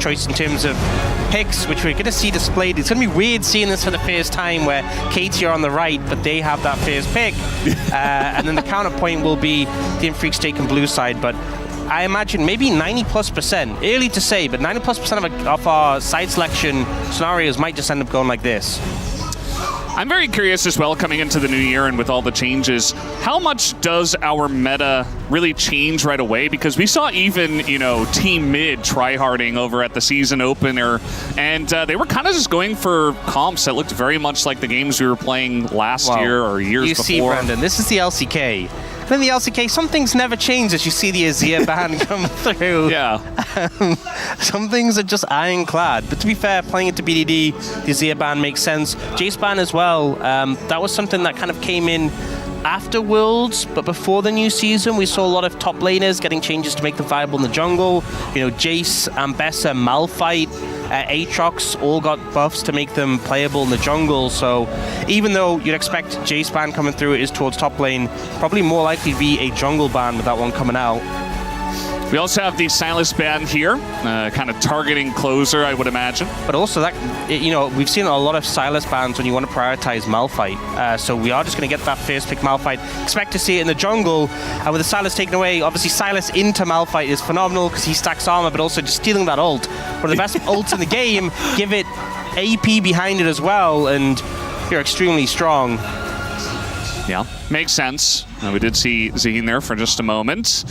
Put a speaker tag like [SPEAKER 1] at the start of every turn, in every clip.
[SPEAKER 1] choice in terms of picks, which we're going to see displayed. It's going to be weird seeing this for the first time where Keria are on the right, but they have that first pick. And then the counterpoint will be the Freaks taking blue side. But I imagine maybe 90+%, early to say, but 90+% of our side selection scenarios might just end up going like this.
[SPEAKER 2] I'm very curious as well, coming into the new year and with all the changes, how much does our meta really change right away? Because we saw even, you know, Team Mid tryharding over at the season opener, and they were kind of just going for comps that looked very much like the games we were playing last year or years before.
[SPEAKER 1] You see, Brendan, this is the LCK. In the LCK, some things never change as you see the Azir ban come through.
[SPEAKER 2] Yeah.
[SPEAKER 1] Some things are just ironclad. But to be fair, playing into BDD, the Azir ban makes sense. Jace ban as well. That was something that kind of came in after Worlds, but before the new season, we saw a lot of top laners getting changes to make them viable in the jungle. You know, Jace, Ambessa, Malphite, Aatrox all got buffs to make them playable in the jungle. So even though you'd expect Jace ban coming through is towards top lane, probably more likely to be a jungle ban with that one coming out.
[SPEAKER 2] We also have the Sylas ban here, kind of targeting closer, I would imagine.
[SPEAKER 1] But also that, you know, we've seen a lot of Sylas bans when you want to prioritize Malphite. So we are just going to get that first pick Malphite. Expect to see it in the jungle. And with the Sylas taken away, obviously Sylas into Malphite is phenomenal because he stacks armor, but also just stealing that ult. One of the best ults in the game. Give it AP behind it as well, and you're extremely strong.
[SPEAKER 2] Yeah, makes sense. We did see Zaheen there for just a moment.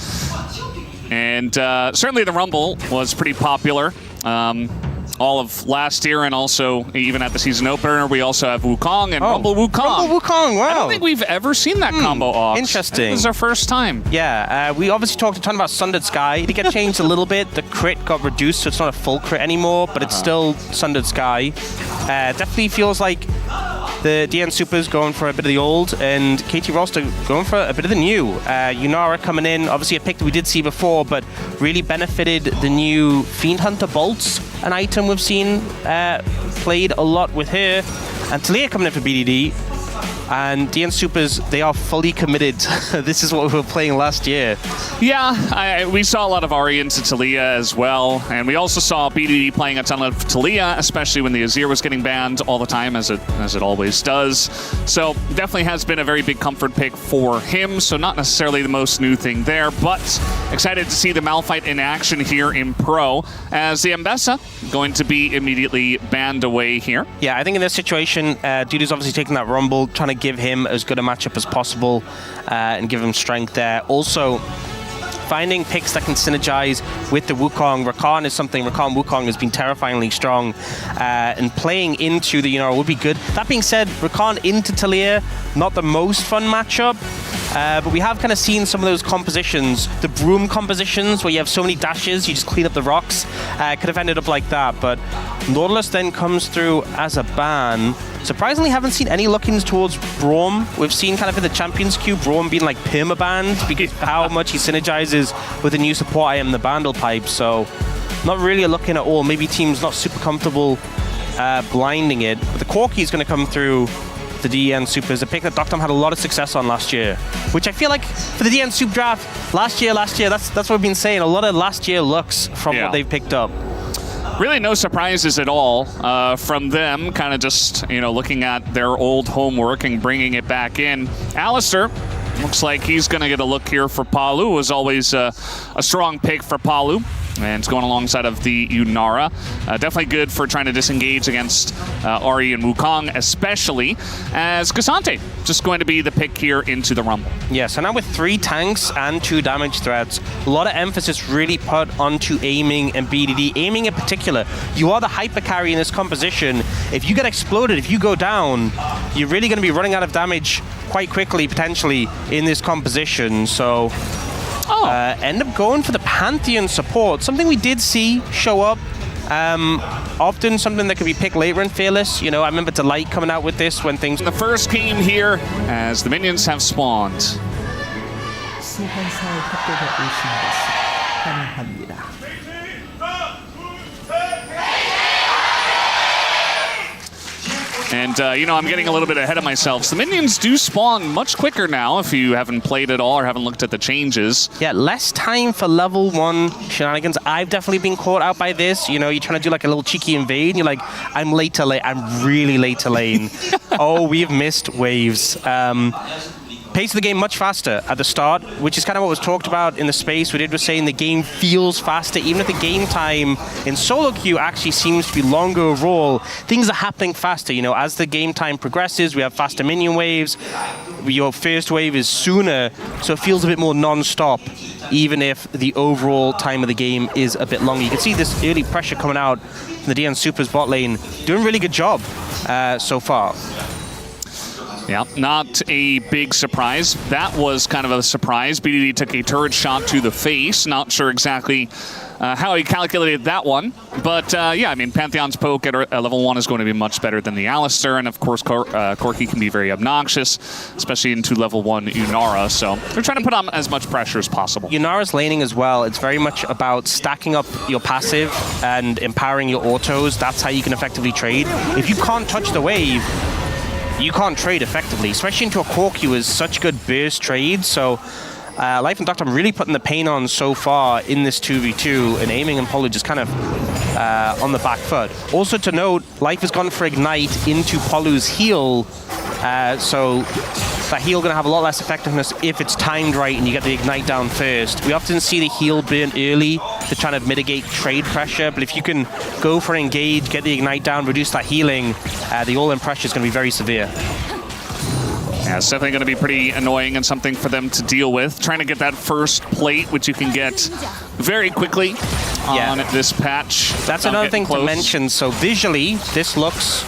[SPEAKER 2] And certainly the Rumble was pretty popular all of last year, and also even at the season opener. We also have Wukong and Rumble Wukong.
[SPEAKER 1] Rumble Wukong, wow.
[SPEAKER 2] I don't think we've ever seen that combo off.
[SPEAKER 1] Interesting.
[SPEAKER 2] This is our first time.
[SPEAKER 1] Yeah, we obviously talked a ton about Sundered Sky. It got changed a little bit. The crit got reduced, so it's not a full crit anymore, but it's still Sundered Sky. Definitely feels like the DN Supers going for a bit of the old, and KT ROLSTER going for a bit of the new. Yunara coming in, obviously a pick that we did see before, but really benefited the new Fiend Hunter Bolts, an item we've seen played a lot with her. And Talia coming in for BDD. And DN Supers, they are fully committed. This is what we were playing last year.
[SPEAKER 2] Yeah, we saw a lot of Ahri into Talia as well. And we also saw BDD playing a ton of Talia, especially when the Azir was getting banned all the time, as it always does. So definitely has been a very big comfort pick for him. So not necessarily the most new thing there, but excited to see the Malphite in action here in Pro, as the Ambessa going to be immediately banned away here.
[SPEAKER 1] Yeah, I think in this situation, Dude is obviously taking that Rumble, trying to give him as good a matchup as possible and give him strength there. Also, finding picks that can synergize with the Wukong. Rakan is something, Rakan Wukong has been terrifyingly strong, and playing into the Yunara would be good. That being said, Rakan into Talia, not the most fun matchup. But we have kind of seen some of those compositions, the broom compositions, where you have so many dashes, you just clean up the rocks. Could have ended up like that, but Nautilus then comes through as a ban. Surprisingly, haven't seen any lookings towards Braum. We've seen kind of in the Champions queue, Braum being like perma-banned because how much he synergizes with the new support item, the Bandle Pipe. So not really a look-in at all. Maybe team's not super comfortable blinding it. But the Corki is going to come through the DN Supers, a pick that Doctom had a lot of success on last year, which I feel like for the DN Soup draft, last year, that's what we've been saying. A lot of last year looks from what they've picked up.
[SPEAKER 2] Really no surprises at all from them, kind of just, you know, looking at their old homework and bringing it back in. Alistair looks like he's going to get a look here for Palu. Was always a strong pick for Palu. And it's going alongside of the Yunara. Definitely good for trying to disengage against Ahri and Wukong, especially as K'Sante just going to be the pick here into the Rumble.
[SPEAKER 1] Yeah, so now with 3 tanks and 2 damage threats, a lot of emphasis really put onto aiming and BDD. Aiming in particular, you are the hyper carry in this composition. If you get exploded, if you go down, you're really going to be running out of damage quite quickly, potentially, in this composition. So end up going for the Pantheon support, something we did see show up. Often something that could be picked later in Fearless. You know, I remember Delight coming out with this when things...
[SPEAKER 2] The first game here as the minions have spawned. And, you know, I'm getting a little bit ahead of myself. So the minions do spawn much quicker now if you haven't played at all or haven't looked at the changes.
[SPEAKER 1] Yeah, less time for level 1 shenanigans. I've definitely been caught out by this. You know, you're trying to do like a little cheeky invade, and you're like, I'm late to lane. I'm really late to lane. Oh, we've missed waves. Pace of the game much faster at the start, which is kind of what was talked about in the space. We was saying the game feels faster, even if the game time in solo queue actually seems to be longer overall. Things are happening faster, you know, as the game time progresses. We have faster minion waves. Your first wave is sooner, so it feels a bit more non-stop, even if the overall time of the game is a bit longer. You can see this early pressure coming out from the DN Supers bot lane. Doing a really good job so far.
[SPEAKER 2] Yeah, not a big surprise. That was kind of a surprise. BDD took a turret shot to the face. Not sure exactly how he calculated that one. But yeah, I mean, Pantheon's poke at level 1 is going to be much better than the Alistar. And of course, Corki can be very obnoxious, especially into level 1 Unara. So they're trying to put on as much pressure as possible.
[SPEAKER 1] Unara's laning as well. It's very much about stacking up your passive and empowering your autos. That's how you can effectively trade. If you can't touch the wave, you can't trade effectively, especially into a core queue is such good burst trade. So Life and Doctor, I'm really putting the pain on so far in this 2v2, and Aiming and Polu just kind of on the back foot. Also to note, Life has gone for Ignite into Polu's heal, so that heal going to have a lot less effectiveness if it's timed right and you get the Ignite down first. We often see the heal burn early to try to mitigate trade pressure, but if you can go for Engage, get the Ignite down, reduce that healing, the all-in pressure is going to be very severe.
[SPEAKER 2] Yeah, it's definitely going to be pretty annoying and something for them to deal with. Trying to get that first plate, which you can get very quickly on this patch.
[SPEAKER 1] That's another thing to mention. So visually, this looks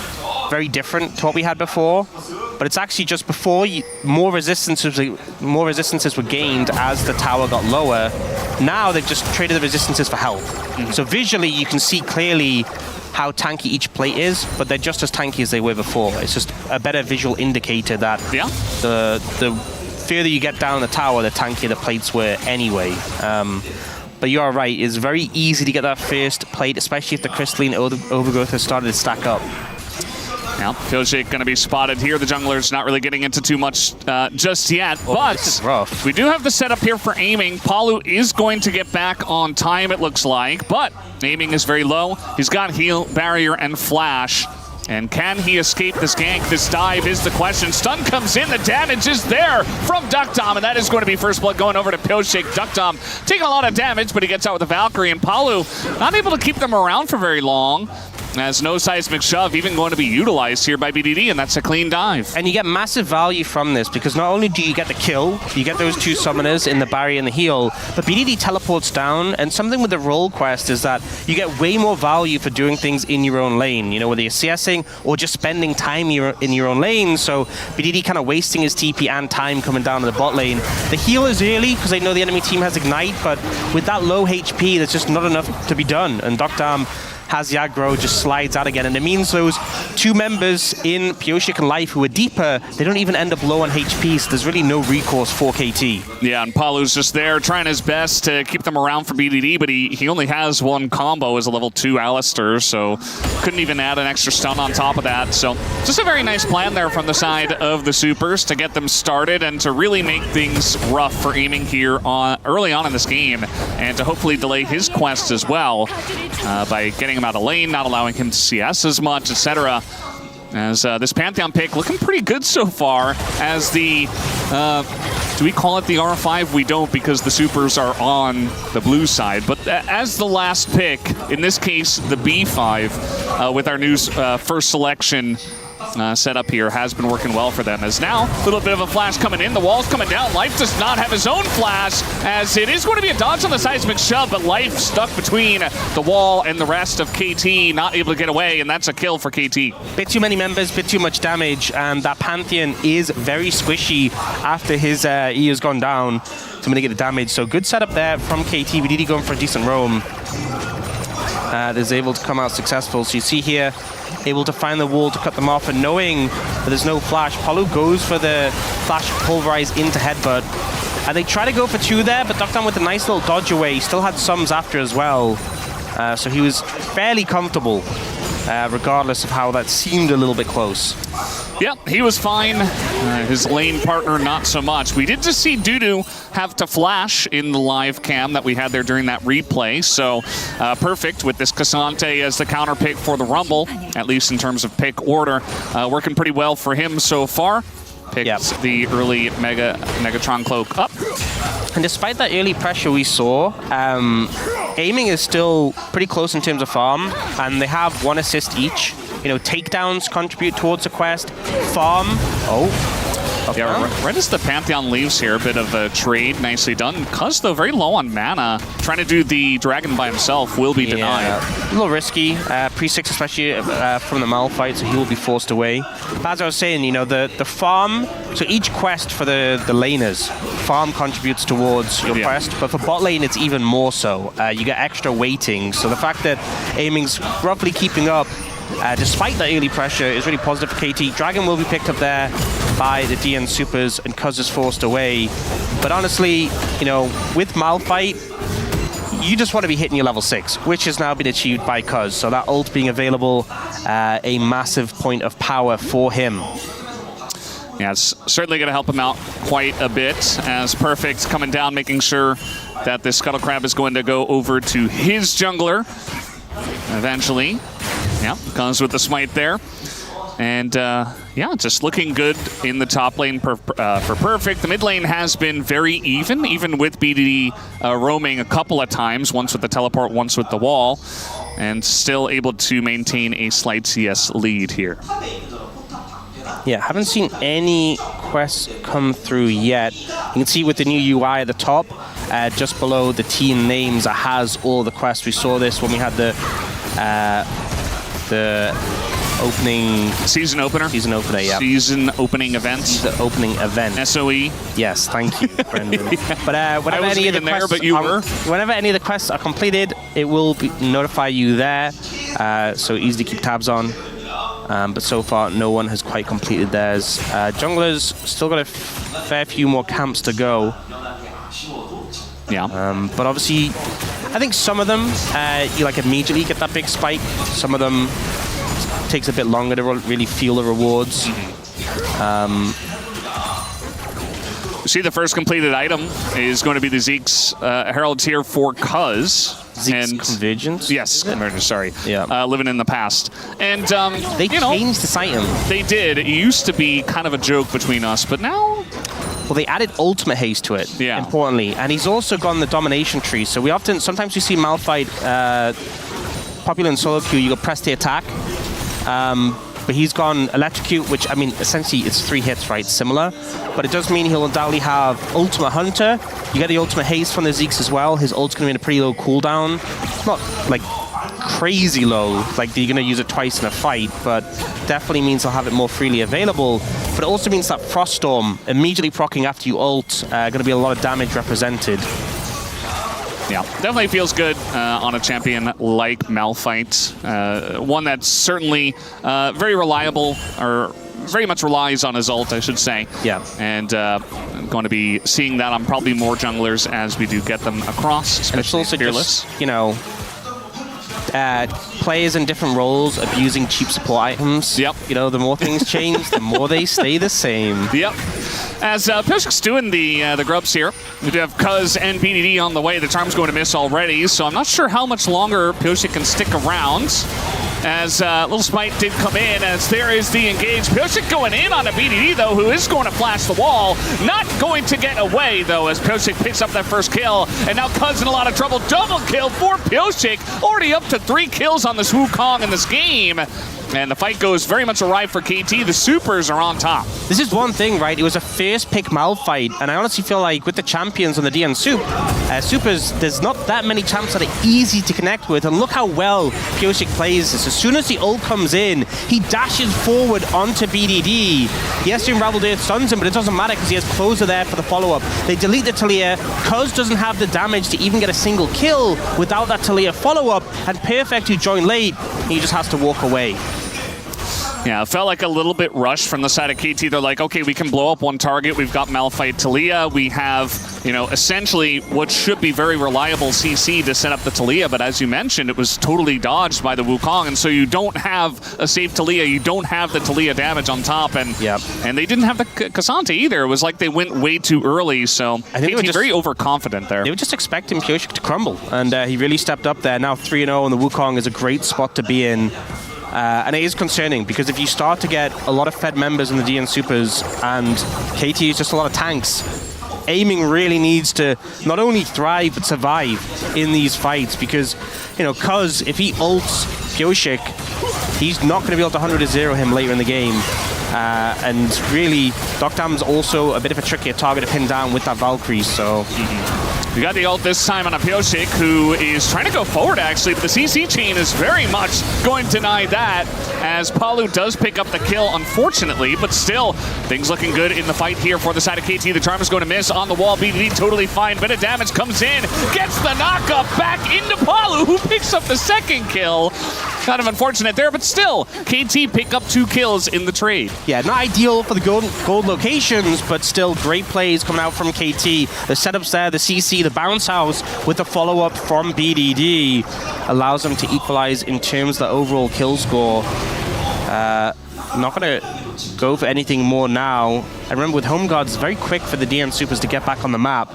[SPEAKER 1] very different to what we had before, but it's actually just before more resistances were gained as the tower got lower. Now they've just traded the resistances for health. So visually, you can see clearly how tanky each plate is, but they're just as tanky as they were before. It's just a better visual indicator that the further you get down the tower, the tankier the plates were anyway. But you are right, it's very easy to get that first plate, especially if the crystalline overgrowth has started to stack up.
[SPEAKER 2] Now, Chovy going to be spotted here. The jungler's not really getting into too much just yet, but
[SPEAKER 1] this is rough.
[SPEAKER 2] We do have the setup here for Aiming. Palu is going to get back on time, it looks like, but Aiming is very low. He's got heal, barrier, and flash. And can he escape this gank? This dive is the question. Stun comes in, the damage is there from Duckdom, and that is going to be first blood going over to Chovy. Duckdom taking a lot of damage, but he gets out with the Valkyrie, and Palu not able to keep them around for very long, as no seismic shove even going to be utilized here by BDD, and that's a clean dive.
[SPEAKER 1] And you get massive value from this, because not only do you get the kill, you get those two summoners in the barrier and the heal, but BDD teleports down, and something with the role quest is that you get way more value for doing things in your own lane, you know, whether you're CSing or just spending time in your own lane. So BDD kind of wasting his TP and time coming down to the bot lane. The heal is early, because they know the enemy team has Ignite, but with that low HP, there's just not enough to be done, and Duckdom has the aggro, just slides out again, and it means those two members in Pioshik and Life who are deeper, they don't even end up low on HP, so there's really no recourse for KT.
[SPEAKER 2] Yeah, and Palu's just there trying his best to keep them around for BDD, but he only has one combo as a level 2 Alistar, so couldn't even add an extra stun on top of that. So just a very nice plan there from the side of the Supers to get them started and to really make things rough for Aiming here early on in this game, and to hopefully delay his quest as well by getting him out of lane, not allowing him to CS as much, etc. As this Pantheon pick looking pretty good so far, as the, do we call it the R5? We don't, because the Supers are on the blue side, but as the last pick, in this case the B5, with our new first selection setup here, has been working well for them. As now, a little bit of a flash coming in, the wall's coming down. Life does not have his own flash, as it is going to be a dodge on the seismic shove, but Life stuck between the wall and the rest of KT, not able to get away, and that's a kill for KT.
[SPEAKER 1] Bit too many members, bit too much damage, and that Pantheon is very squishy after his E has gone down to mitigate the damage. So good setup there from KT. We need going for a decent roam. Is able to come out successful. So you see here, able to find the wall to cut them off, and knowing that there's no flash, Palu goes for the flash pulverize into headbutt. And they try to go for two there, but Duckdown with a nice little dodge away. He still had sums after as well. So he was fairly comfortable regardless of how that seemed a little bit close.
[SPEAKER 2] Yep, he was fine. His lane partner, not so much. We did just see Dudu have to flash in the live cam that we had there during that replay. So perfect with this Cassante as the counter pick for the Rumble, at least in terms of pick order. Working pretty well for him so far. Picked the early Megatron cloak up.
[SPEAKER 1] And despite that early pressure we saw, aiming is still pretty close in terms of farm, and they have 1 assist each. You know, takedowns contribute towards the quest. Farm.
[SPEAKER 2] Right as the Pantheon leaves here, a bit of a trade, nicely done. Cuz, though, very low on mana. Trying to do the dragon by himself will be denied.
[SPEAKER 1] A little risky. Pre-6 especially from the Malphite, so he will be forced away. But as I was saying, you know, the farm, so each quest for the laners, farm contributes towards your quest, but for bot lane it's even more so. You get extra weighting, so the fact that aiming's roughly keeping up, despite that early pressure, is really positive for KT. Dragon will be picked up there by the DN Supers, and Cuz is forced away. But honestly, you know, with Malphite, you just want to be hitting your level 6, which has now been achieved by Cuz. So that ult being available, a massive point of power for him.
[SPEAKER 2] Yeah, it's certainly going to help him out quite a bit, as Perfect coming down, making sure that this Scuttle Crab is going to go over to his jungler eventually. Yeah, comes with the smite there. And yeah, just looking good in the top lane for Perfect. The mid lane has been very even with BDD roaming a couple of times, once with the teleport, once with the wall, and still able to maintain a slight CS lead here.
[SPEAKER 1] Yeah, haven't seen any quests come through yet. You can see with the new UI at the top, just below the team names, it has all the quests. We saw this when we had the opening...
[SPEAKER 2] Season opener?
[SPEAKER 1] Season opener, yeah.
[SPEAKER 2] Season opening event.
[SPEAKER 1] The opening event.
[SPEAKER 2] SOE?
[SPEAKER 1] Yes, thank you, Brendan. But whenever
[SPEAKER 2] any of the quests
[SPEAKER 1] but you were. Whenever any of the quests are completed, it will notify you there. So easy to keep tabs on. But so far, no one has quite completed theirs. Junglers still got a fair few more camps to go.
[SPEAKER 2] Yeah.
[SPEAKER 1] But obviously, I think some of them, you like immediately get that big spike. Some of them takes a bit longer to really feel the rewards.
[SPEAKER 2] See, the first completed item is going to be the Zeke's Herald's here for Cuz.
[SPEAKER 1] Zeke's Convergence?
[SPEAKER 2] Yes, Convergence, sorry.
[SPEAKER 1] Yeah.
[SPEAKER 2] Living in the past. And,
[SPEAKER 1] they changed this item.
[SPEAKER 2] They did. It used to be kind of a joke between us, but now...
[SPEAKER 1] Well, they added ultimate haste to it, importantly. And he's also gone the domination tree. So sometimes we see Malphite popular in solo queue, you go press the attack. But he's gone electrocute, which, I mean, essentially it's 3 hits, right? Similar. But it does mean he'll undoubtedly have ultimate hunter. You get the ultimate haste from the Zeeks as well. His ult's going to be in a pretty low cooldown. It's not, like, crazy low, like you're going to use it twice in a fight, but definitely means he'll have it more freely available. But it also means that Frost Storm, immediately proccing after you ult, going to be a lot of damage represented.
[SPEAKER 2] Yeah, definitely feels good on a champion like Malphite. One that's certainly very reliable, or very much relies on his ult, I should say.
[SPEAKER 1] Yeah.
[SPEAKER 2] And I'm going to be seeing that on probably more junglers as we do get them across, especially Fearless.
[SPEAKER 1] Just, you know, players in different roles abusing cheap support items.
[SPEAKER 2] Yep.
[SPEAKER 1] You know, the more things change, the more they stay the same.
[SPEAKER 2] Yep. As Piosik's doing the grubs here, we do have Cuz and BDD on the way. The charm's going to miss already, so I'm not sure how much longer Piosik can stick around. As Little Smite did come in, as there is the engage. Piosik going in on a BDD, though, who is going to flash the wall. Not going to get away, though, as Piosik picks up that first kill. And now Cuz in a lot of trouble. Double kill for Piosik. Already up to 3 kills on this Wukong in this game. And the fight goes very much awry for KT. The Supers are on top.
[SPEAKER 1] This is one thing, right? It was a first pick Malphite, and I honestly feel like with the champions on the DN Supers, there's not that many champs that are easy to connect with, and look how well Piosik plays this. As soon as the ult comes in, he dashes forward onto BDD. He has to unravel the stuns him, but it doesn't matter because he has Closer there for the follow-up. They delete the Talia. Cuz doesn't have the damage to even get a single kill without that Talia follow-up, and Perfect, who joined late, he just has to walk away.
[SPEAKER 2] Yeah, it felt like a little bit rushed from the side of KT. They're like, okay, we can blow up one target. We've got Malphite Talia. We have, you know, essentially what should be very reliable CC to set up the Talia. But as you mentioned, it was totally dodged by the Wukong. And so you don't have a safe Talia. You don't have the Talia damage on top. And and they didn't have the Cassante either. It was like they went way too early. So I think KT very overconfident there.
[SPEAKER 1] They were just expecting Pioshik to crumble. And he really stepped up there. Now 3-0, and the Wukong is a great spot to be in. And it is concerning, because if you start to get a lot of Fed members in the DN Supers and KT is just a lot of tanks, aiming really needs to not only thrive but survive in these fights, because, you know, Cuz, if he ults Pioshik, he's not going to be able to 100-0 him later in the game. And really, Dokdam's also a bit of a trickier target to pin down with that Valkyrie, so...
[SPEAKER 2] We got the ult this time on a Pioshik, who is trying to go forward, actually, but the CC chain is very much going to deny that, as Palu does pick up the kill, unfortunately, but still, things looking good in the fight here for the side of KT. The Charm is going to miss on the wall. BDD totally fine. Bit of damage comes in, gets the knockup back into Palu, who picks up the second kill. Kind of unfortunate there, but still, KT pick up 2 kills in the trade.
[SPEAKER 1] Yeah, not ideal for the gold locations, but still great plays coming out from KT. The setups there, the CC, the bounce house with the follow-up from BDD allows them to equalize in terms of the overall kill score. Not going to go for anything more now. I remember with Home Guards, very quick for the DN Supers to get back on the map.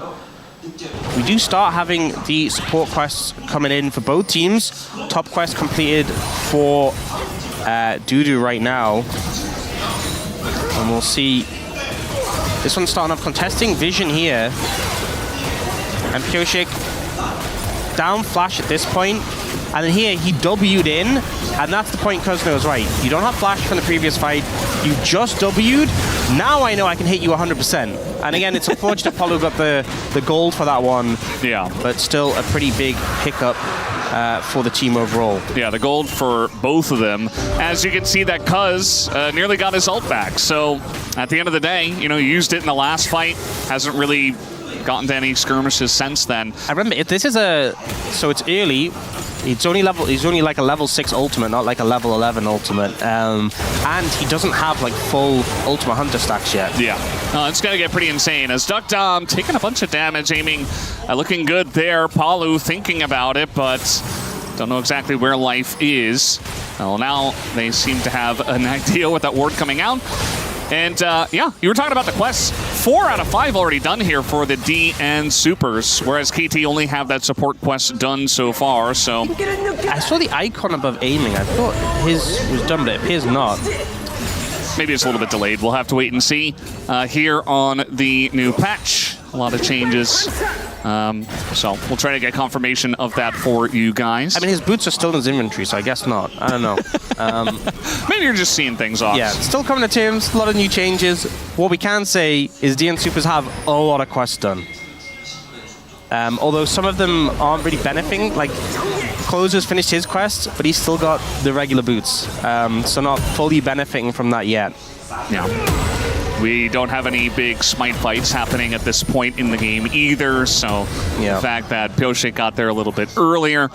[SPEAKER 1] We do start having the support quests coming in for both teams. Top quest completed for Dudu right now. And we'll see. This one's starting off contesting Vision here. And Pioshik down flash at this point. And then here he W'd in. And that's the point Cuzno is right. You don't have flash from the previous fight. You just W'd. Now I know I can hit you 100%. And again, it's unfortunate Palu got the gold for that one.
[SPEAKER 2] Yeah.
[SPEAKER 1] But still a pretty big pickup for the team overall.
[SPEAKER 2] Yeah, the gold for both of them. As you can see, that Cuz nearly got his ult back. So at the end of the day, you know, he used it in the last fight. Hasn't really gotten to any skirmishes since then.
[SPEAKER 1] I remember if this is so it's early. He's only like a level 6 ultimate, not like a level 11 ultimate. And he doesn't have like full Ultimate Hunter stacks yet.
[SPEAKER 2] Yeah. It's going to get pretty insane. As Dokdam taking a bunch of damage, aiming, looking good there. Palu thinking about it, but don't know exactly where life is. Well, now they seem to have an idea with that ward coming out. And yeah, you were talking about the quests. 4 out of 5 already done here for the DN Supers, whereas KT only have that support quest done so far, so...
[SPEAKER 1] I saw the icon above aiming. I thought his was done, but it appears not.
[SPEAKER 2] Maybe it's a little bit delayed. We'll have to wait and see here on the new patch. A lot of changes. So we'll try to get confirmation of that for you guys.
[SPEAKER 1] I mean, his boots are still in his inventory, so I guess not. I don't know.
[SPEAKER 2] Maybe you're just seeing things off.
[SPEAKER 1] Yeah, still coming to terms, a lot of new changes. What we can say is DN Supers have a lot of quests done. Although some of them aren't really benefiting. Like, Closer's finished his quest, but he's still got the regular boots. So not fully benefiting from that yet.
[SPEAKER 2] Yeah. We don't have any big smite fights happening at this point in the game either, so the fact that Pioshik got there a little bit earlier,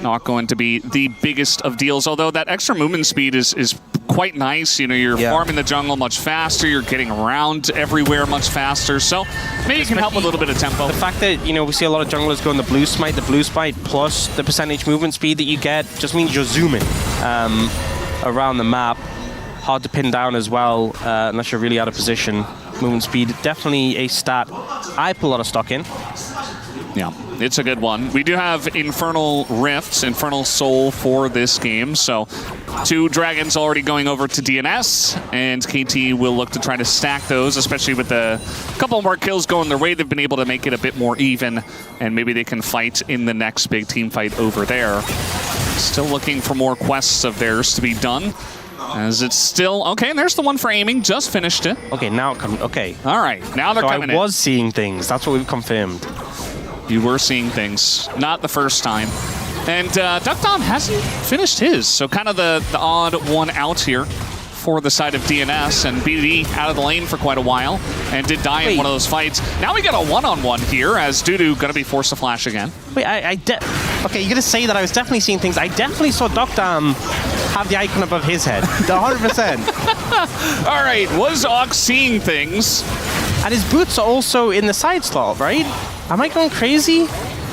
[SPEAKER 2] not going to be the biggest of deals, although that extra movement speed is quite nice. You know, you're farming the jungle much faster, you're getting around everywhere much faster, so maybe it can help with a little bit of tempo.
[SPEAKER 1] The fact that, you know, we see a lot of junglers going the blue smite plus the percentage movement speed that you get just means you're zooming around the map. Hard to pin down as well, unless you're really out of position. Movement speed, definitely a stat I put a lot of stock in.
[SPEAKER 2] Yeah, it's a good one. We do have Infernal Rifts, Infernal Soul for this game, so 2 dragons already going over to DNS, and KT will look to try to stack those, especially with a couple more kills going their way. They've been able to make it a bit more even, and maybe they can fight in the next big team fight over there. Still looking for more quests of theirs to be done. As it's still... Okay, and there's the one for aiming. Just finished it.
[SPEAKER 1] Okay, now it comes... Okay.
[SPEAKER 2] All right, now they're coming in.
[SPEAKER 1] I was seeing things. That's what we've confirmed.
[SPEAKER 2] You were seeing things. Not the first time. And Dokdam hasn't finished his, so kind of the odd one out here for the side of DNS, and BD out of the lane for quite a while, and did die in one of those fights. Now we got a one-on-one here, as Dudu going to be forced to flash again.
[SPEAKER 1] Wait, okay, you're going to say that I was definitely seeing things. I definitely saw Dokdam have the icon above his head. 100%.
[SPEAKER 2] All right, was Ox seeing things?
[SPEAKER 1] And his boots are also in the side slot, right? Am I going crazy?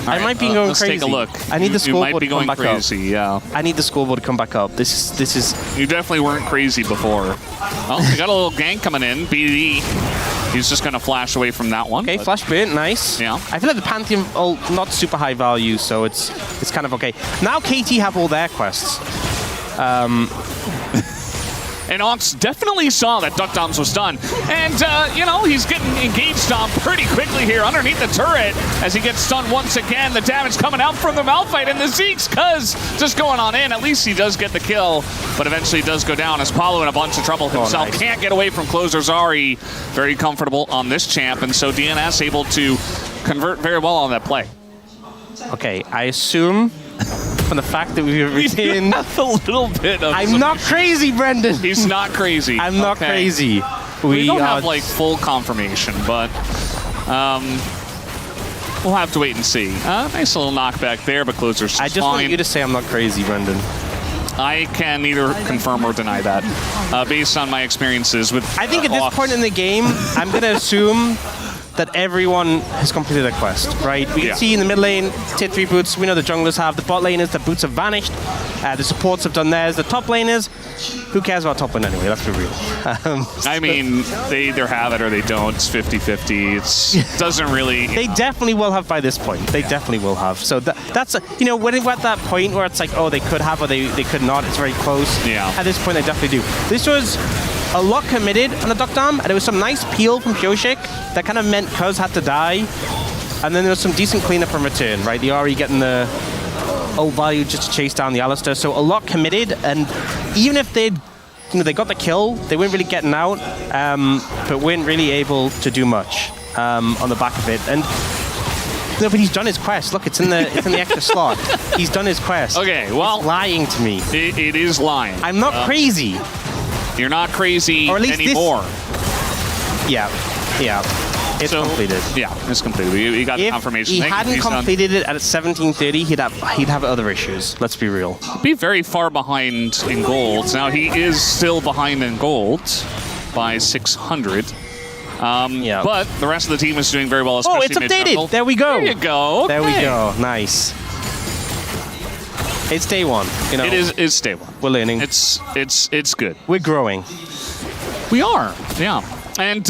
[SPEAKER 1] I might be going
[SPEAKER 2] let's
[SPEAKER 1] crazy.
[SPEAKER 2] Take a look.
[SPEAKER 1] I need the scoreboard to come back
[SPEAKER 2] crazy,
[SPEAKER 1] up.
[SPEAKER 2] Yeah.
[SPEAKER 1] I need the scoreboard to come back up. This is.
[SPEAKER 2] You definitely weren't crazy before. Oh, we got a little gank coming in. BD. He's just going to flash away from that one.
[SPEAKER 1] Okay, flash burn, nice.
[SPEAKER 2] Yeah.
[SPEAKER 1] I feel like the Pantheon, not super high value, so it's kind of okay. Now KT have all their quests.
[SPEAKER 2] And Ox definitely saw that Duck Doms was done. And, you know, he's getting engaged on pretty quickly here underneath the turret as he gets stunned once again. The damage coming out from the Malphite and the Zeke's cuz just going on in. At least he does get the kill, but eventually does go down as Paulo in a bunch of trouble himself.
[SPEAKER 1] Nice.
[SPEAKER 2] Can't get away from Closer Zari. Very comfortable on this champ, and so DNS able to convert very well on that play.
[SPEAKER 1] Okay, I assume from the fact that we've retained
[SPEAKER 2] a little bit of...
[SPEAKER 1] I'm not crazy, Brendan.
[SPEAKER 2] He's not crazy.
[SPEAKER 1] I'm not crazy.
[SPEAKER 2] We don't have like full confirmation, but we'll have to wait and see. Nice little knockback there, but Closer's
[SPEAKER 1] I just want you to say I'm not crazy, Brendan.
[SPEAKER 2] I can neither confirm or deny that based on my experiences with
[SPEAKER 1] I think at this point in the game, I'm going to assume that everyone has completed their quest, right? We can see in the mid lane, tier 3 boots, we know the junglers have. The bot laners, the boots have vanished. The supports have done theirs. The top laners, who cares about top lane anyway? Let's be real.
[SPEAKER 2] I mean, they either have it or they don't. It's 50-50. It doesn't really...
[SPEAKER 1] They definitely will have by this point. They definitely will have. So that's, you know, when we're at that point where it's like, oh, they could have or they could not, it's very close.
[SPEAKER 2] Yeah.
[SPEAKER 1] At this point, they definitely do. This was a lot committed on the Duck Dam, and there was some nice peel from Pioshik that kind of meant Cuz had to die. And then there was some decent cleanup in return, right? The RE getting the old value just to chase down the Alistar. So a lot committed, and even if they got the kill, they weren't really getting out, but weren't really able to do much on the back of it. And no, but he's done his quest. Look, it's in the extra slot. He's done his quest.
[SPEAKER 2] Okay, well,
[SPEAKER 1] it's lying to me.
[SPEAKER 2] It is lying.
[SPEAKER 1] I'm not crazy.
[SPEAKER 2] You're not crazy
[SPEAKER 1] or at least
[SPEAKER 2] anymore.
[SPEAKER 1] Yeah. It's completed.
[SPEAKER 2] Yeah, it's completed. You got the confirmation.
[SPEAKER 1] If he hadn't completed it at 1730, he'd have other issues. Let's be real.
[SPEAKER 2] Be very far behind in gold. Now he is still behind in gold by 600. But the rest of the team is doing very well.
[SPEAKER 1] Oh, it's updated. There we go.
[SPEAKER 2] There you go. Okay.
[SPEAKER 1] There we go. Nice. It's day one. You know,
[SPEAKER 2] it's day one.
[SPEAKER 1] We're learning.
[SPEAKER 2] It's good.
[SPEAKER 1] We're growing.
[SPEAKER 2] We are. Yeah. And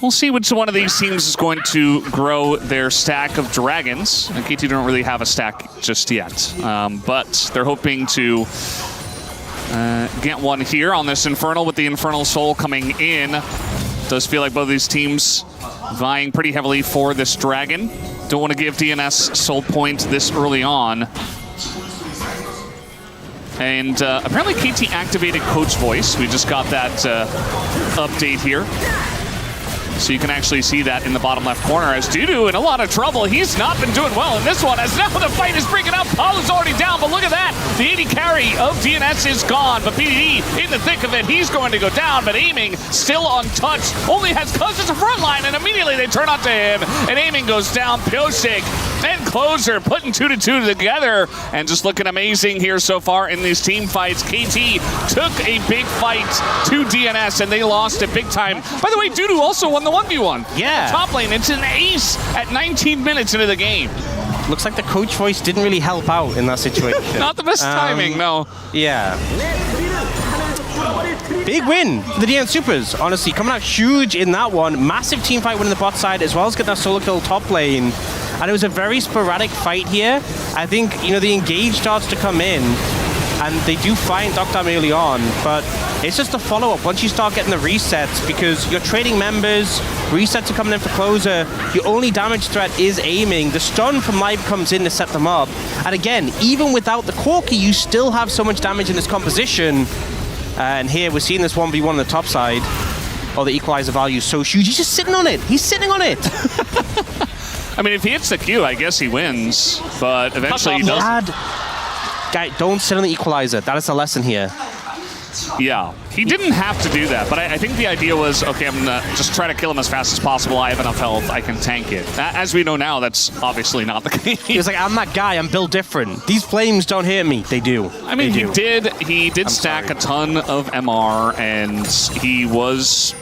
[SPEAKER 2] we'll see which one of these teams is going to grow their stack of dragons. And KT don't really have a stack just yet, but they're hoping to get one here on this Infernal with the Infernal Soul coming in. Does feel like both of these teams vying pretty heavily for this dragon. Don't want to give DNS Soul Point this early on. And apparently KT activated Coach Voice. We just got that update here. So you can actually see that in the bottom left corner as Dudu in a lot of trouble. He's not been doing well in this one as now the fight is breaking up. Paulo's already down, but look at that. The 80 carry of DNS is gone, but BDD in the thick of it, he's going to go down, but Aiming still untouched. Only has Cuz as a front line, and immediately they turn onto him, and Aiming goes down. Pioshik and Closer putting 2-2 together, and just looking amazing here so far in these team fights. KT took a big fight to DNS, and they lost it big time. By the way, Dudu also won the 1v1.
[SPEAKER 1] Yeah.
[SPEAKER 2] Top lane, it's an ace at 19 minutes into the game.
[SPEAKER 1] Looks like the Coach Voice didn't really help out in that situation.
[SPEAKER 2] Not the best timing, no.
[SPEAKER 1] Yeah. Big win for the DNS Supers, honestly. Coming out huge in that one. Massive team fight win in the bot side, as well as get that solo kill top lane. And it was a very sporadic fight here. I think, you know, the engage starts to come in, and they do find Duck Dam early on, but it's just a follow-up once you start getting the resets, because you're trading members, resets are coming in for Closer, your only damage threat is Aiming, the stun from Live comes in to set them up, and again, even without the Corki, you still have so much damage in this composition, and here we're seeing this 1v1 on the top side. Oh, the equalizer value is so huge, he's just sitting on it, he's sitting on it!
[SPEAKER 2] I mean, if he hits the Q, I guess he wins, but eventually he doesn't.
[SPEAKER 1] Guy, don't sit on the equalizer. That is the lesson here.
[SPEAKER 2] Yeah, he didn't have to do that, but I think the idea was, okay, I'm gonna just try to kill him as fast as possible. I have enough health, I can tank it. As we know now, that's obviously not the case.
[SPEAKER 1] He was like, I'm that guy, I'm built different. These flames don't hurt me. They do.
[SPEAKER 2] I mean, he did stack a ton of MR, and he was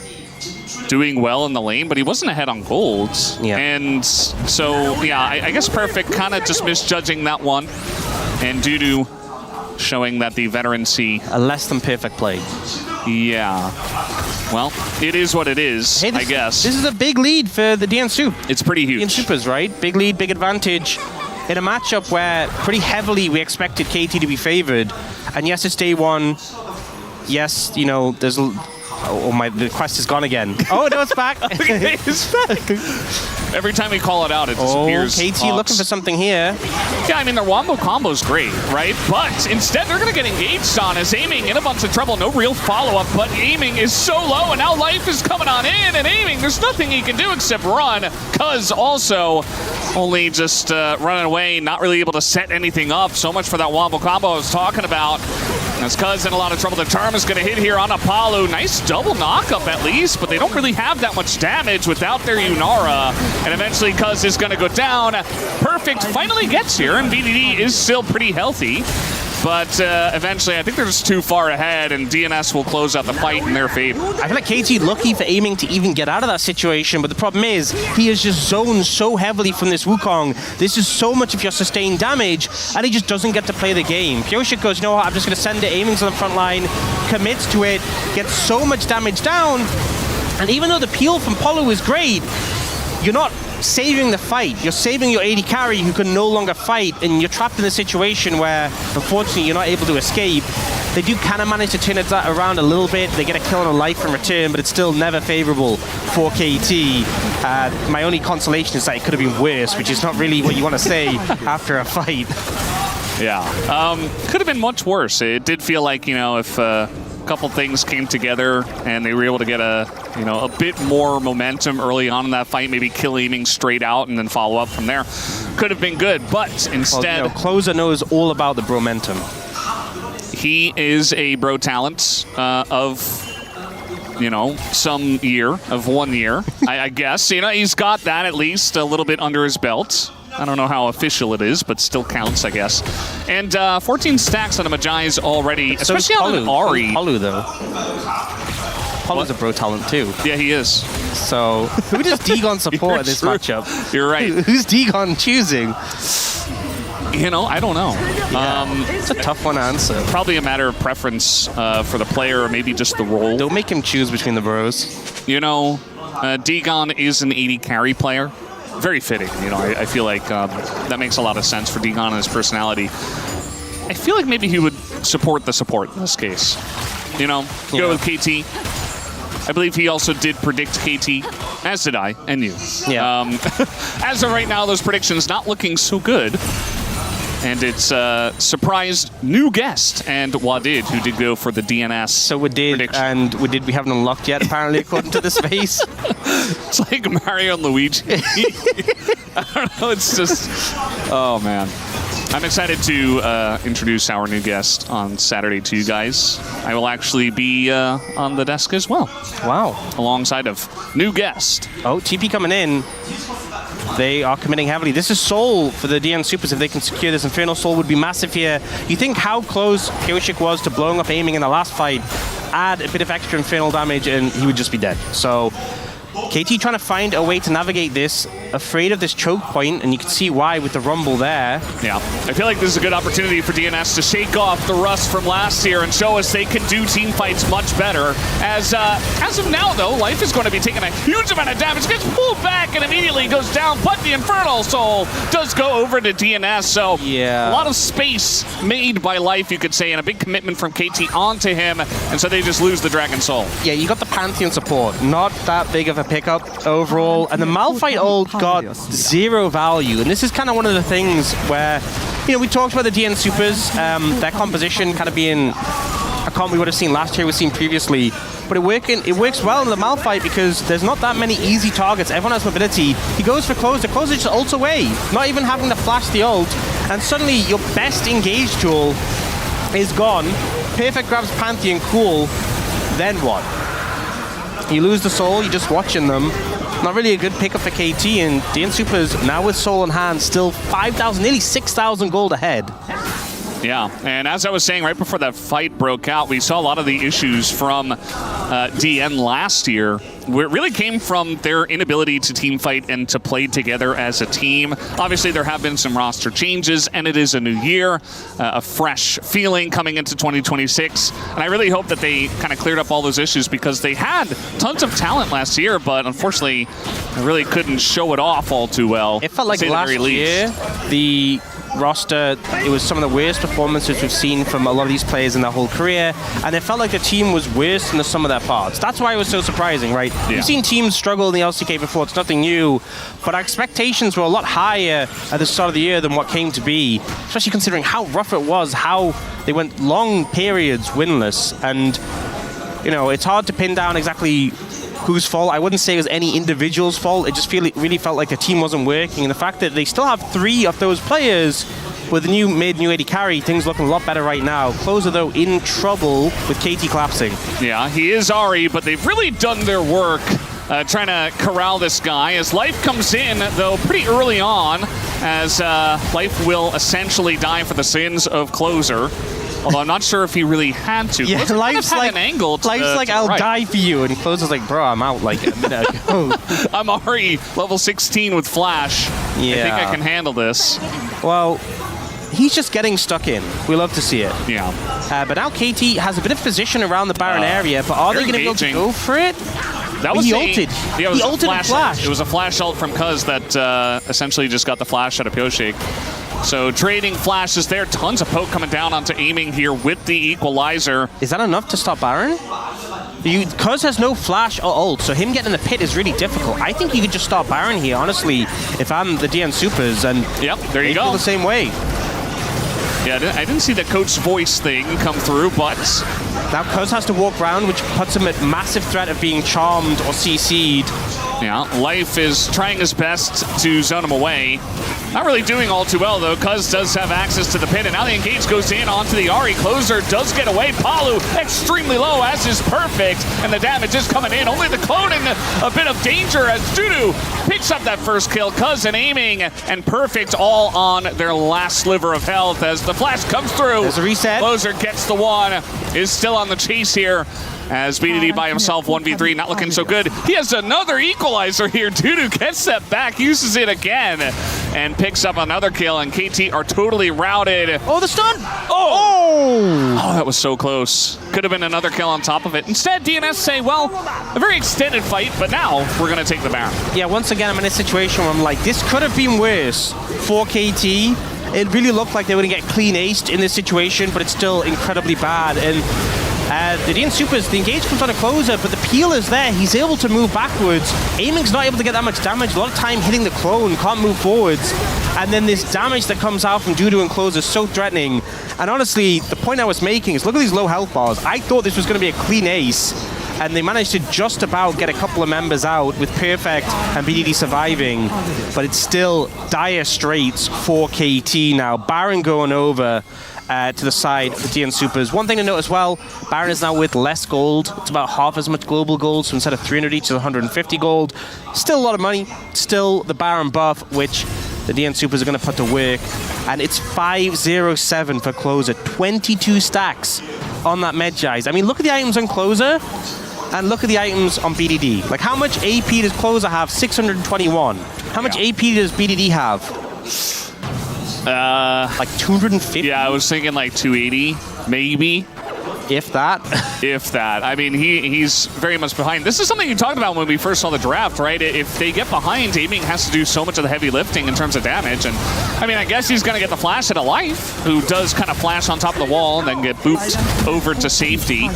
[SPEAKER 2] doing well in the lane, but he wasn't ahead on golds.
[SPEAKER 1] Yeah.
[SPEAKER 2] And so, yeah, I guess Perfect kind of just misjudging that one, and Dudu showing that the veterancy...
[SPEAKER 1] A less than perfect play.
[SPEAKER 2] Yeah. Well, it is what it is,
[SPEAKER 1] hey,
[SPEAKER 2] I guess.
[SPEAKER 1] This is a big lead for the DN Soup.
[SPEAKER 2] It's pretty huge.
[SPEAKER 1] DN Soopers, right? Big lead, big advantage. In a matchup where pretty heavily we expected KT to be favored. And yes, it's day one. Yes, you know, there's... Oh, the quest is gone again. Oh, no, it's back.
[SPEAKER 2] It's back. Every time we call it out, it disappears.
[SPEAKER 1] Oh, KT looking for something here.
[SPEAKER 2] Yeah, I mean, their wombo combo's great, right? But instead, they're going to get engaged on as Aiming in a bunch of trouble. No real follow-up, but Aiming is so low, and now Life is coming on in, and Aiming, there's nothing he can do except run, Cuz also only just running away, not really able to set anything up. So much for that wombo combo I was talking about. As Cuz in a lot of trouble. The Charm is going to hit here on Apollo. Nice double knock-up at least, but they don't really have that much damage without their Yunara. And eventually Cuz is going to go down. Perfect finally gets here, and BDD is still pretty healthy. But eventually, I think they're just too far ahead, and DNS will close out the fight in their favor.
[SPEAKER 1] I feel like KT lucky for Aiming to even get out of that situation, but the problem is, he is just zoned so heavily from this Wukong. This is so much of your sustained damage, and he just doesn't get to play the game. Kyoshik goes, you know what, I'm just going to send it. Aiming's on the front line, commits to it, gets so much damage down, and even though the peel from Polo is great, you're not saving the fight. You're saving your AD carry who can no longer fight, and you're trapped in a situation where, unfortunately, you're not able to escape. They do kind of manage to turn it around a little bit. They get a kill on a life in return, but it's still never favorable for KT. My only consolation is that it could have been worse, which is not really what you want to say after a fight.
[SPEAKER 2] Yeah. Could have been much worse. It did feel like, you know, if a couple things came together and they were able to get a bit more momentum early on in that fight, maybe kill Aiming straight out and then follow up from there, could have been good. But instead,
[SPEAKER 1] well, Closer knows all about the bromentum.
[SPEAKER 2] He is a bro talent of some year, of 1 year, I guess. You know, he's got that at least a little bit under his belt. I don't know how official it is, but still counts, I guess. And 14 stacks on a Majai's already, especially on an Ahri.
[SPEAKER 1] Palu, though. Palu's a bro talent, too.
[SPEAKER 2] Yeah, he is.
[SPEAKER 1] So, who does Degon support in this matchup?
[SPEAKER 2] You're right.
[SPEAKER 1] Who's Degon choosing?
[SPEAKER 2] You know, I don't know.
[SPEAKER 1] Yeah, it's a tough one to answer.
[SPEAKER 2] Probably a matter of preference for the player, or maybe just the role.
[SPEAKER 1] Don't make him choose between the bros.
[SPEAKER 2] You know, Degon is an AD carry player. Very fitting, you know. I feel like that makes a lot of sense for Degon and his personality. I feel like maybe he would support the support in this case. You know, go with KT. I believe he also did predict KT, as did I, and you.
[SPEAKER 1] Yeah.
[SPEAKER 2] As of right now, those predictions not looking so good. And it's surprised new guest and Wadid, who did go for the DNS. So
[SPEAKER 1] Wadid,
[SPEAKER 2] prediction.
[SPEAKER 1] And Wadid we haven't unlocked yet, apparently, according to the space.
[SPEAKER 2] It's like Mario and Luigi. I don't know, it's just... Oh, man. I'm excited to introduce our new guest on Saturday to you guys. I will actually be on the desk as well.
[SPEAKER 1] Wow.
[SPEAKER 2] Alongside of new guest.
[SPEAKER 1] Oh, TP coming in. They are committing heavily. This is Soul for the DN Soopers. If they can secure this, Infernal Soul would be massive here. You think how close Kyoshik was to blowing up Aiming in the last fight, add a bit of extra Infernal damage, and he would just be dead. So KT trying to find a way to navigate this, afraid of this choke point, and you can see why with the Rumble there.
[SPEAKER 2] Yeah, I feel like this is a good opportunity for DNS to shake off the rust from last year and show us they can do team fights much better. As of now, though, Life is going to be taking a huge amount of damage, gets pulled back and immediately goes down, but the Infernal Soul does go over to DNS, so
[SPEAKER 1] yeah,
[SPEAKER 2] a lot of space made by Life, you could say, and a big commitment from KT onto him, and so they just lose the Dragon Soul.
[SPEAKER 1] Yeah, you got the Pantheon support, not that big of a pickup overall, and the Malphite ult got zero value, and this is kind of one of the things where, you know, we talked about the DN Soopers, their composition kind of being a comp we would have seen last year, we've seen previously, but it works well in the Malphite because there's not that many easy targets. Everyone has mobility. He goes for Closer. Closer just ults away, not even having to flash the ult, and suddenly your best engage tool is gone. Perfect grabs Pantheon, cool. Then what? You lose the soul, you're just watching them. Not really a good pickup for KT, and DN Supers now with soul in hand, still 5,000, nearly 6,000 gold ahead.
[SPEAKER 2] Yeah, and as I was saying right before that fight broke out, we saw a lot of the issues from DN last year, where it really came from their inability to team fight and to play together as a team. Obviously, there have been some roster changes, and it is a new year, a fresh feeling coming into 2026. And I really hope that they kind of cleared up all those issues, because they had tons of talent last year, but unfortunately, they really couldn't show it off all too well.
[SPEAKER 1] It felt like last year, the roster, it was some of the worst performances we've seen from a lot of these players in their whole career, and it felt like the team was worse than the sum of their parts. That's why it was so surprising, right?
[SPEAKER 2] Yeah.
[SPEAKER 1] We've seen teams struggle in the LCK before, it's nothing new, but our expectations were a lot higher at the start of the year than what came to be, especially considering how rough it was, how they went long periods winless, and you know, it's hard to pin down exactly whose fault. I wouldn't say it was any individual's fault. It just really felt like the team wasn't working. And the fact that they still have 3 of those players with the new mid, new AD carry, things looking a lot better right now. Closer, though, in trouble with KT collapsing.
[SPEAKER 2] Yeah, he is Ari, but they've really done their work trying to corral this guy. As Life comes in, though, pretty early on, as Life will essentially die for the sins of Closer. Although I'm not sure if he really had to.
[SPEAKER 1] Yeah, Life's like,
[SPEAKER 2] an angle to
[SPEAKER 1] Life's like, I'll die for you. And Closer's like, bro, I'm out like a minute ago.
[SPEAKER 2] I'm Ari, level 16 with Flash.
[SPEAKER 1] Yeah.
[SPEAKER 2] I think I can handle this.
[SPEAKER 1] Well, he's just getting stuck in. We love to see it.
[SPEAKER 2] Yeah.
[SPEAKER 1] But now KT has a bit of position around the Baron area, but are they going to be able to go for it?
[SPEAKER 2] That was
[SPEAKER 1] he ulted.
[SPEAKER 2] Yeah,
[SPEAKER 1] he ulted a flash.
[SPEAKER 2] It was a flash ult from Cuz that essentially just got the flash out of Pyoshik. So trading flashes there. Tons of poke coming down onto aiming here with the equalizer.
[SPEAKER 1] Is that enough to stop Baron? Cuz has no flash or ult, so him getting in the pit is really difficult. I think you could just stop Baron here, honestly, if I'm the DN Supers, and
[SPEAKER 2] yep, there you go.
[SPEAKER 1] Feel the same way.
[SPEAKER 2] Yeah, I didn't see the coach voice thing come through, but
[SPEAKER 1] now Cuz has to walk around, which puts him at massive threat of being charmed or CC'd.
[SPEAKER 2] Yeah, Life is trying his best to zone him away. Not really doing all too well, though. Cuz does have access to the pin, and now the engage goes in onto the Ari. Closer does get away. Palu extremely low, as is Perfect, and the damage is coming in. Only the clone in a bit of danger as Dudu picks up that first kill. Cuz and aiming, and Perfect all on their last sliver of health as the flash comes through.
[SPEAKER 1] There's a reset.
[SPEAKER 2] Closer gets the one, is still on the chase here. As BDD by himself, 1v3, not looking so good. He has another equalizer here. Dudu gets that back, uses it again, and picks up another kill, and KT are totally routed.
[SPEAKER 1] Oh, the stun!
[SPEAKER 2] Oh, that was so close. Could have been another kill on top of it. Instead, DNS say, well, a very extended fight, but now we're going to take the Baron.
[SPEAKER 1] Yeah, once again, I'm in a situation where I'm like, this could have been worse for KT. It really looked like they were going to get clean aced in this situation, but it's still incredibly bad. And the DN Supers, the engage comes on a Closer, but the peel is there. He's able to move backwards. Aiming's not able to get that much damage. A lot of time hitting the clone, can't move forwards. And then this damage that comes out from Dudu and Closer is so threatening. And honestly, the point I was making is look at these low health bars. I thought this was going to be a clean ace, and they managed to just about get a couple of members out with Perfect and BDD surviving, but it's still dire straits for KT now. Baron going over to the side of the DN Supers. One thing to note as well, Baron is now with less gold. It's about half as much global gold, so instead of 300 each, it's 150 gold. Still a lot of money. Still the Baron buff, which the DN Supers are going to put to work. And it's 507 for Closer. 22 stacks on that Medjais. I mean, look at the items on Closer, and look at the items on BDD. Like, how much AP does Closer have? 621. How much AP does BDD have? Like 250?
[SPEAKER 2] Yeah, I was thinking like 280, maybe.
[SPEAKER 1] If that.
[SPEAKER 2] If that. I mean, he's very much behind. This is something you talked about when we first saw the draft, right? If they get behind, aiming has to do so much of the heavy lifting in terms of damage. And I mean, I guess he's going to get the flash at a Life, who does kind of flash on top of the wall and then get booped over to safety.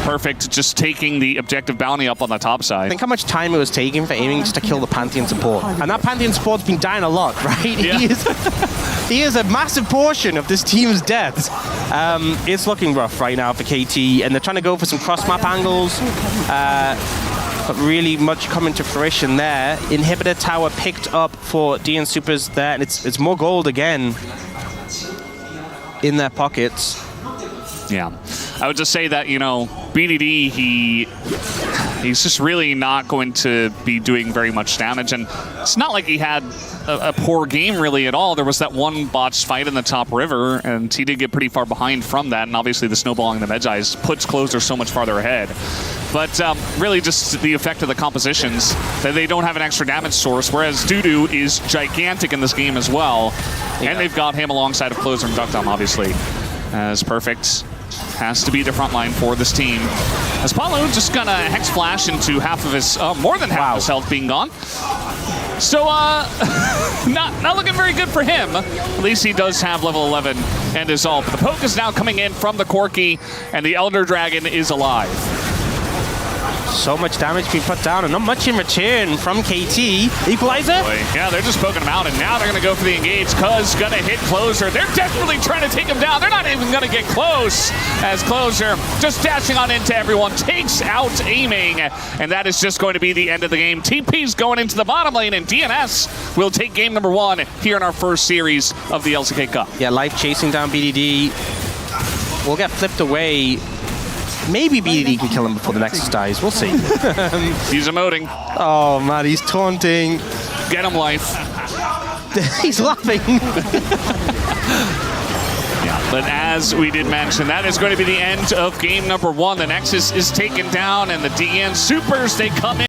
[SPEAKER 2] Perfect, just taking the objective bounty up on the top side.
[SPEAKER 1] Think how much time it was taking for aiming just to kill the Pantheon support. And that Pantheon support's been dying a lot, right?
[SPEAKER 2] Yeah.
[SPEAKER 1] He is a massive portion of this team's deaths. It's looking rough right now for KT, and they're trying to go for some cross-map angles, but really much coming to fruition there. Inhibitor tower picked up for DN Supers there, and it's more gold again in their pockets.
[SPEAKER 2] Yeah, I would just say that, you know, BDD, he's just really not going to be doing very much damage, and it's not like he had a poor game really at all. There was that one botched fight in the top river, and he did get pretty far behind from that, and obviously the snowballing the Medjais puts Closer so much farther ahead. But really just the effect of the compositions, that they don't have an extra damage source, whereas Dudu is gigantic in this game as well, and they've got him alongside of Closer and Duckdom, obviously, as Perfect has to be the front line for this team. As Palu just gonna Hex Flash into half of his, more than half of his health being gone. So, not looking very good for him. At least he does have level 11 and his ult. But the poke is now coming in from the Corki, and the Elder Dragon is alive.
[SPEAKER 1] So much damage being put down, and not much in return from KT. Equalizer?
[SPEAKER 2] Boy, yeah, they're just poking him out, and now they're going to go for the engage. Cuz gonna hit Closer. They're desperately trying to take him down. They're not even going to get close, as Closer just dashing on into everyone, takes out aiming, and that is just going to be the end of the game. TP's going into the bottom lane, and DNS will take game number 1 here in our first series of the LCK Cup.
[SPEAKER 1] Yeah, Life chasing down BDD. We'll get flipped away. Maybe BDD can kill him before the Nexus dies. We'll see.
[SPEAKER 2] He's emoting.
[SPEAKER 1] Oh, man, he's taunting.
[SPEAKER 2] Get him, Life.
[SPEAKER 1] He's laughing.
[SPEAKER 2] Yeah, but as we did mention, that is going to be the end of game number 1. The Nexus is taken down, and the DN Supers, they come in.